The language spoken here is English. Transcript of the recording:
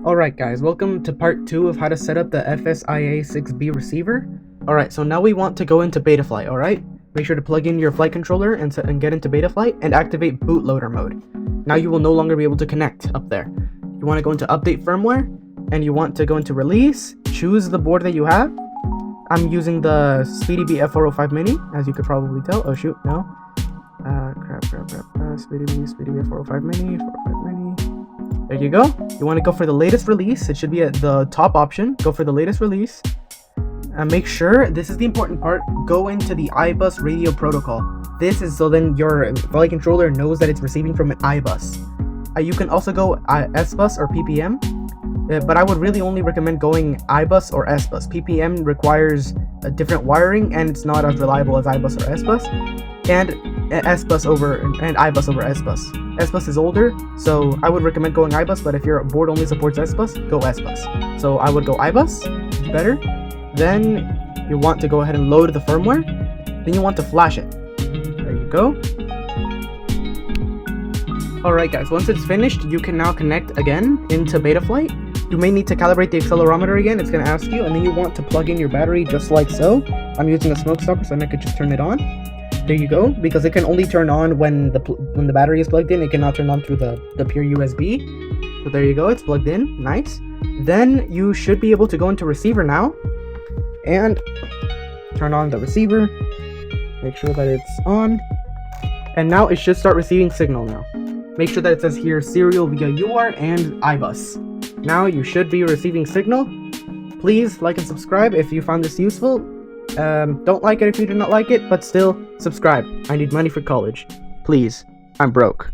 Alright guys, welcome to part 2 of how to set up the FS-IA6B receiver. Alright, so now we want to go into BETAFLIGHT, alright? Make sure to plug in your flight controller and get into BETAFLIGHT and activate bootloader mode. Now you will no longer be able to connect up there. You want to go into update firmware, and you want to go into release, choose the board that you have. I'm using the SpeedyB F405 Mini, as you could probably tell. Oh shoot, no. SpeedyB F405 Mini, 405 Mini. There you go. You want to go for the latest release. It should be at the top option. Go for the latest release. And make sure, this is the important part, go into the iBus radio protocol. This is so then your flight controller knows that it's receiving from an iBus. You can also go S-Bus or PPM, but I would really only recommend going iBus or S-Bus. PPM requires a different wiring and it's not as reliable as iBus or S-Bus. And S-Bus over and iBus over S-Bus. S-Bus is older, so I would recommend going iBus, but if your board only supports S-Bus, go S-Bus. So I would go iBus, it's better. Then you want to go ahead and load the firmware. Then you want to flash it. There you go. Alright guys, once it's finished, you can now connect again into BETAFLIGHT. You may need to calibrate the accelerometer again, it's going to ask you, and then you want to plug in your battery just like so. I'm using a smoke stopper, so then I could just turn it on. There you go, because it can only turn on when the battery is plugged in. It cannot turn on through the pure USB. So there you go, it's plugged in, nice. Then you should be able to go into receiver now and turn on the receiver. Make sure that it's on, and now it should start receiving signal now. Make sure that it says here serial via UART and iBus. Now you should be receiving signal. Please like and subscribe if you found this useful. Don't like it if you do not like it, but still subscribe. I need money for college. Please, I'm broke.